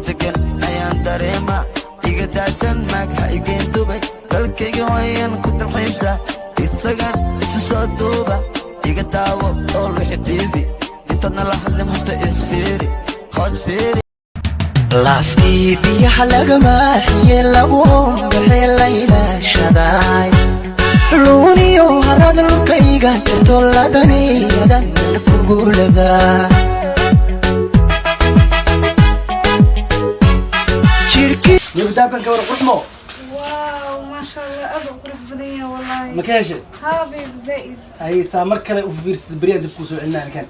degan ayaan dareema iga daatan maagha igeen dubay dalkayga wayan ku dalxiisa isagan isu soo duuba iga daawo oo wixi tiibi intadna la hadlim horta isfiiri hoos fiiri laaskii biyaha lagama xiye lagu baxeelayna shadaay luuniyo harada dhulkayga jirto ladaniyadan fugulada يبدأ كورة قسمه. واو ما شاء الله أبو قرب بدنيا والله. مكاشي. حبيب زائد. هاي سامر كلا وفيرس البريان دبكوسو عندنا كان.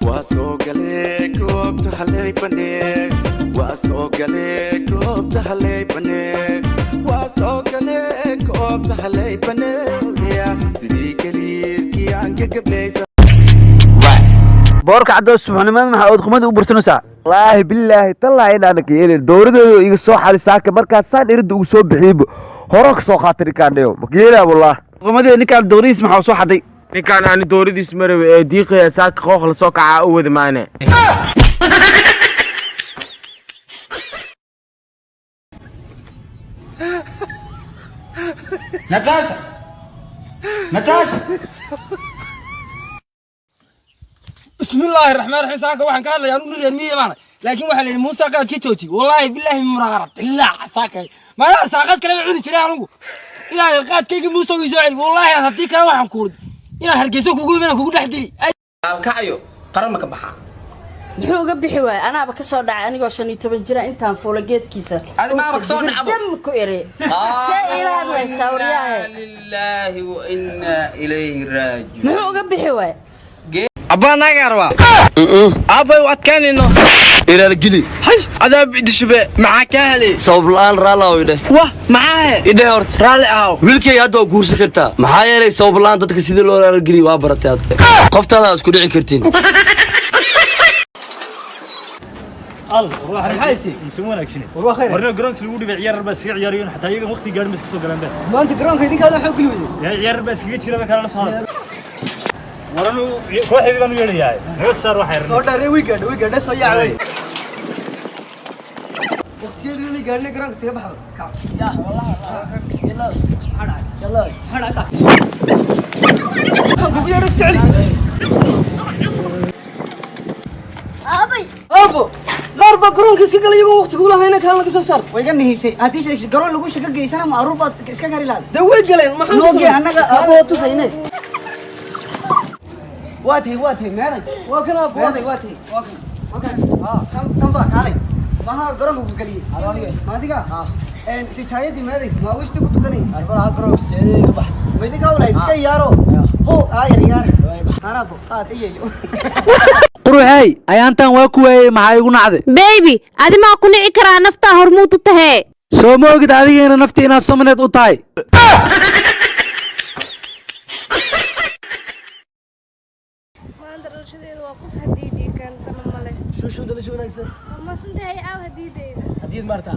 واسوق عليك وبتحلي بنيك واسوق عليك وبتحلي بنيك واسوق عليك وبتحلي بنيك يا سيديك ليك عنك قبليس بورك عدو سبحانه ما حاود قمد وبرسنوسا والله بالله طلع انا كيل دورده iga soo xalisaaka marka saan irid ugu soo bixiib horo ka soo qaatay kaandheeyo mageela wallah qamade ninka dooriis maxaa soo xaday ninkaan aan dooridiis marawe ee diiqaya saaka qoox la soo kaca u wada maana نتاشا بسم الله الرحمن الرحيم ساكا waxaan ka hadlayaa anu reer miyi maana laakiin waxa la yiri Muuse qaad ki jooji wallahi billahi muraarad illa saaka ma la saaqad kale cuni jiray anigu ilaa qaadkayga Muuse uu soo celi wallahi hadii kale waxaan ku ina hargeyso kugu iman kugu dhaxdii alkacayo qaran ma ka baxa muxuu uga bixi waay anaaba ka soo dhacay anigoo 15 jira intaan fuula geedkiisa adi ma ka soo dhacay dam ku ere say ila hadlaysaa wariyaha lillahi wa inna ilayhi raaji'un muxuu uga bixi waay abana garwa abay wadkanino ila gili hay adab idishbe maxa ka helay sabab laan raalaw ide wa maxa ide hort raali aw wilkay hadda guursan kartaa maxaa yeelay sabab laan dadka sidii loo raal gili waa baratay qoftaada isku dhici kartiin روح الحايسي يسمونه اكشن والله خير ورنا جرانك اللي ودي عيار بس عيارين حتى يجي وقت قاعد مسك سوق جنبه ما انت جرانك هذيك هذا حق لي يا عيار بس جيت شيله كان صار ورنا واحد كانوا يلي بس صار واحد صوت ري ويكند سو يعلي وقت اللي قال لي جرانك سيبح يا والله يلا هذا كا ابو يا رسالي ابو غربة قرونك اسكا قال يقول وقت قولها هنا كان لك سو صار ويغني هيسي هاتي شيء قرون لو شقا جيسنا معروف اسكا غاري لا دويد قالين ما حنو نوغي انغا ابو تسينه واتي مالك وكنا بودي واتي كم باك علي ما ها قرونك قالي ما ديغا ان سي چايدي مالك ما وشتي كتكني اربع قرونك سيدي بخ ميدي قاولا اسكا يارو هو يار هربو اييو قروحي ayaantan waa kuway maxay igu nacday baby adi ma ku nici kara nafta hormuud u tahay soo moogid adigeena nafta inaad somaneed u tahay ما درشديده waa qof hadiidi kan kana male شو دلش wanaagsan ma santahay aaw hadiideeda hadii marta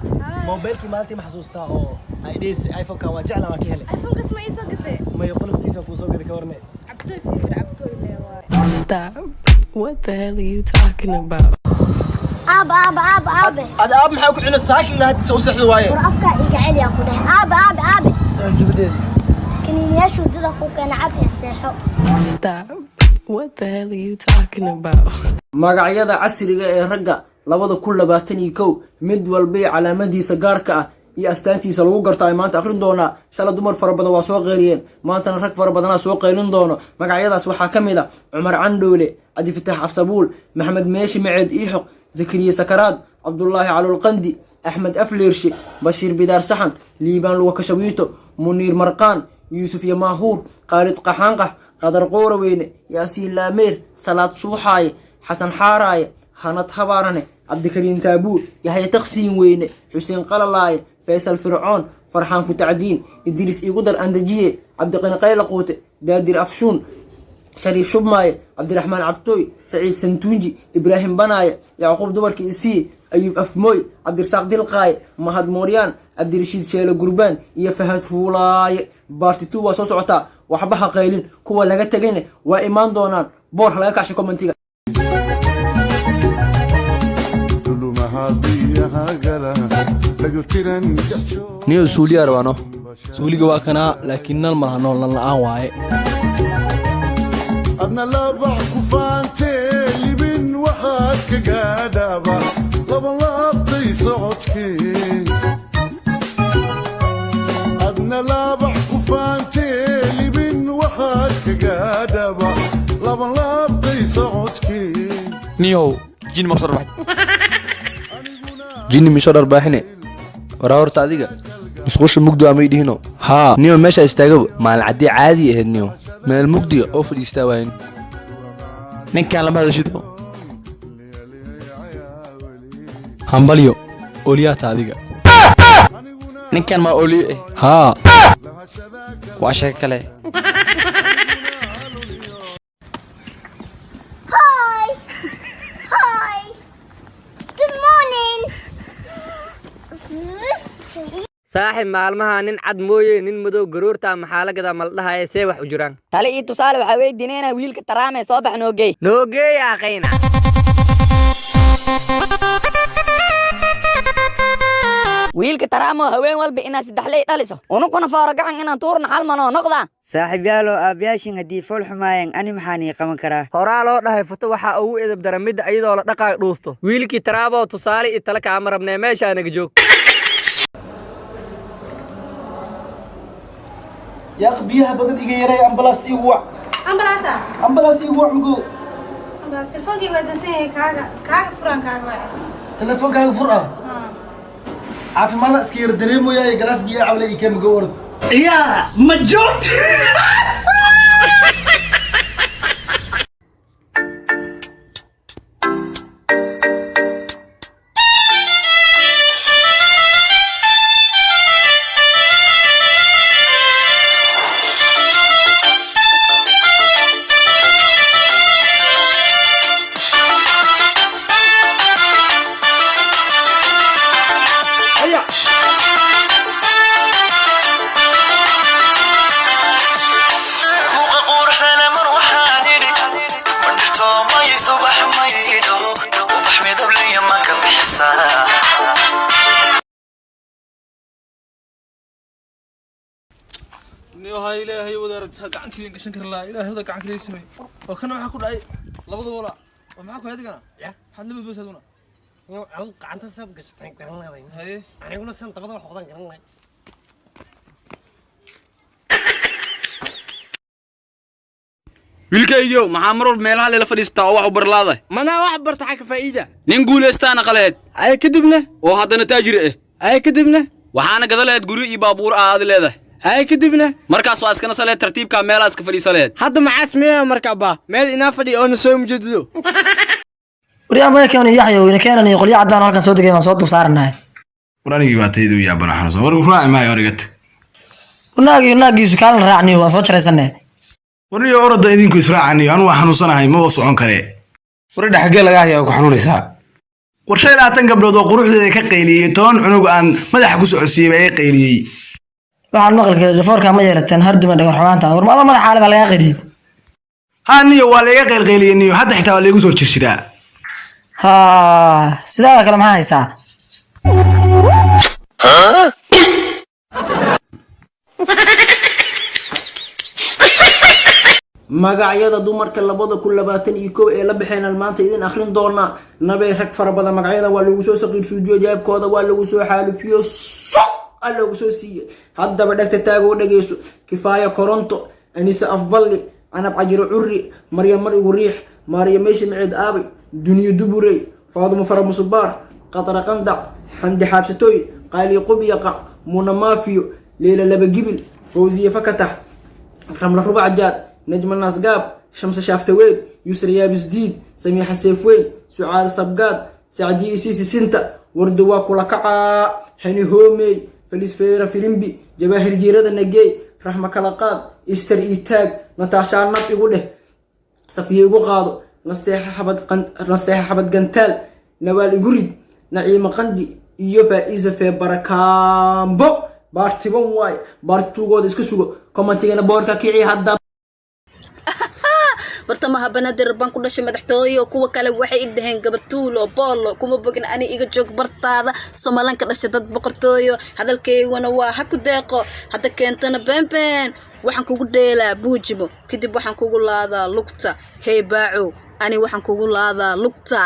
mobilki maanta ma xasuustaa oo ay dhis iPhone ka waa jeclaa ka helay iPhone kas ma iisa gade ma qolofkiisa ku soo gadi ka warnay cabto sifir cabto leeyahay Stop. What the hell are you talking about? aba هذا اب maxaa ku cuna saaki ila hadii soo saxdo waaye war afka iga celiya ku dheh aba gibadeed kaniiniyaashu dada ku kana cab seexo Stop. What the hell are you talking about? magacyada casriga ee ragga 2021 mid walba calaamadiisa gaarka ah iyo astaantiisa lagu garto ay maanta akhrin doona shala dumar fara badan waa soo qeyriyeen maanta rag fara badan soo qeylin doono magacyadaas waxa kamid ah Umar Candhoole Adi Fataax Afsabuul Maxamed Meeshi Maceed Iixoq Zakariya Sakaraad Abdullaahi Calul Qandi Axmed Afleershi Bashiir Bidaar Saxan Liibaan Luwa Kashawiito Muniir Marqaan Yuusuf Yamaahuur Qaalid Qaxaanqax Qadar Qoorweyne Yaasiin Laameer Salaad Suuxaaye Xasan Xaaraaye Khanad Habaarane Cabdikariin Taabuur Yahya Taqsiin Weyne Xuseen Qalalaaye Faysal Fircoon Farxaan Kutacdiin Idriis Igudar Andajiye Cabdiqani Qaylaquute Daadir Afshuun شريف شبماي عبد الرحمن عبتوي سعيد سنتونجي إبراهيم بناي يعقوب دبر كيسي أيوب أفموي عبد الرزاق دلقاي مهد موريان عبد الرشيد شيلو قربان يا فهد فولاي بارتي 2 وسوسعتا waxba ha qaylin kuwa laga tagayna waa imaan doonaan boor laga kacsho commentiga niyo suuliya rabano suuliga waa kana laakiin nan maaha noolan la'aan waaye adna labax ku faantee libin waxaad ka gaadhaaba labalaabtay socodkee adna labax ku faantee libin waxaad ka gaadhaaba labalaabtay socodkee niyow jin ma soo dharbaaxin jinni misoo dharbaaxine waraa horta adiga musqusha mugdi amay dhihino haa niyo meesha istaagaba maalin caddii caadi ahayd niyo meel mugdiga oo fadhiistaa waayn ninkaan lama hadashido hambalyo oliyaata adiga ninkan maa oliyo eh haa waa sheeko kale saaxib maalmaha nin cad mooye nin madow garoorta maxaa la gadaa maldhahaye see wax u jiraan tale ii tusaale waxaa weydiinayna wiilka taraame soo bax noogey noogey aqayna wiilka taraamo haween walba inaad saddexley dhaliso unukuna fooro gacan inaan tuurna hal manoo noqdaa saaxiibyaalo aabyaashin haddii fool xumaayeen ani maxaan ii qaban karaa horaa loo dhahay futo waxaa ugu edab dara midda iyadoo la dhaqaay dhuusto wiilkii taraaboo tusaale iyo tale kaama rabnee meeshaa naga joog يا أخي بيها بدل إيجي يراي أمبلاس إيجوع أمبلاسا أمبلاس إيجوع مجو أمبلاس تلفونك يودسين كاغا فران كاغا واحد تلفون كاغا فرقة عارف ما ناس كير دريمو يا جلاس بيها عمله إيكام جورد يا مجوت niyo ha ilaahay wadaarta gacankiin gashan kar laa ilaahay wada gacankiin samay oo kana waxa ku dhacay labada wala oo maxaa ku haydigana ya had labad bas haduna niyo aan gacanta sad gashtay garanay haye aniguna san tabada wax qodan garanay wiilkaygiyo maxaa mar walba meelaha leela fadhiistaa oo wax u barlaaday manaa wax barta xagga faa'iida nin guulaystaana qaleed ay kadibna oo haddana taajir ah ay kadibna waxaana gadaleed guri iyo baabuur aad leedahay ay kadibna markaas waa iskana salee tartiibka meelaha iska fadhiisaleed hadda maxaas meeyaa markaa baa meel inaa fadhi oo na soo mujeedido wariyaa maykeen yaxyo ina keenan iyo qolyo cadaan halkan soo degay waan soo dul saaranahay waranigi waa taydu yaa bana xanuun war raaci maayo origata naagiisu kaalin raacniyo waan soo jaraysanay wariyo orada idinku israacaniyo anu waa xanuunsanahay ma socon kare war dhaxgee laga hayaa ku xanuunaysaa warshay 20 gabdhood oo quruxdeeda ka qayliyay 10 cunug aan madaxa ku socodsiiyay ay qayliyay waxaan maqalkay dhafoorka ma yeerateen harduma dhagar xumaanta war maada madaxa xaalaba laga qayliyay niyo waa laga qaylqayliyay niyo hadda xitaa waa lagu soo jirshiraa sidaa kale maxaa haysaa magacyada dumarka 2021 ee la bixeen maanta idin akhrin doona nabay rag fara badan magacyada waa lagu soo saqiir suujiyo jaabkooda waa lagu soo xaalifiyo lagu soo siiyay haddaba dhagta taago dhageyso kifaaya koronto anisa afballi anab ajiro curri maryam mar igu riix maryam meeshi micid aabay duniya duburey faaduma fara musubaar qadra qandac xamdi xaabsatooy qaali qubiyaqa muna maafiyo leela laba gibil fawziya fakatax ramla rubac jaad نجم الناس قاب شمس شافتوين يسري يابس ديد سميحة سيفوين سعاد سبقاد سعدي سيسي سنتا وردوا كولا كعا هني هومي فليس فيرا فيلمبي جواهر جيراد النجي رحمة كلاقاد استر إيتاج نتاشا النط يقوله صفيه يقو قادو نستيح حبد قنتال نوال يقرد نعيم قندي إيوفا إيزا في بركامبو baartiban waay baartugooda iska sugo commentigana boorka kici hadda bartamaha banaadir baan ku dhashay madaxtooyo kuwa kale waxay idhaheen gabartuulo boolo kuma bogin ani iga joog bartaada Soomaalianka dhashay dad boqortooyo hadalkeyguna waa ha ku deeqo hadda keentana been waxaan kugu dheelaa buujimo kadib waxaan kugu laadaa lugta hey baaco ani waxaan kugu laadaa lugta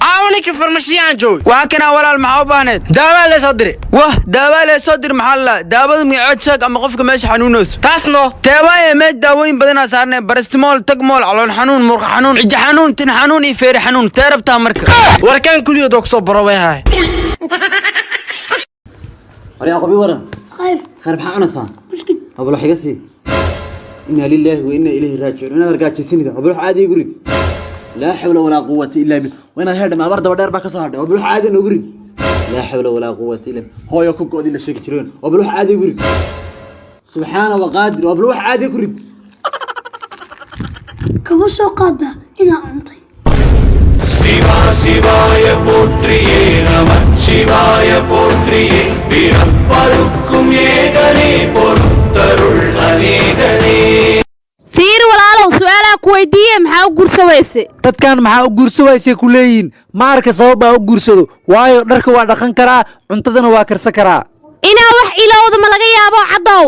عاونك فرمشيان جوي وكنا ولا المعوبانات دابا لي صدري واه دابا لي صدري محل دابا ميعاد شاك اما قفك ماشي حنونوس تاسنو تابا ميد داوين بدنا صارنا برستمول تقمول على حنون مرق حنون عج حنون تن حنون يفير حنون تربتها مركه وركان كل يوم دوك صبر وياها وريا قبي ورن خير بحانا صار مشكل ابو لو حيقسي انا لله وانا اليه راجعون انا رجعت سنده ابو لو عادي يقول لا حول ولا قوة إلا بالله وأنا هذا ما برد ودار باكس هذا وبروح عادي نقول لا حول ولا قوة إلا بالله هو يكون قادر للشيء كتيرون وبروح عادي يقول سبحانه وقادر وبروح عادي يقول كبوس قادة إنا عنطي शिवाय पुत्रिये नमः शिवाय पुत्रिये वीरप्परुक्कुम येगने पोरुत्तरुळ अनेगने fiir walaalow su'aalaha ku weydiiyey maxaa u guursaweysay dadkan maxaa u guursaweysay ku leeyihiin maarka sabab u guursado waayo dharka waa dhaqan karaa cuntadana waa karsan karaa inaa wax ilowda ma laga yaabo cadow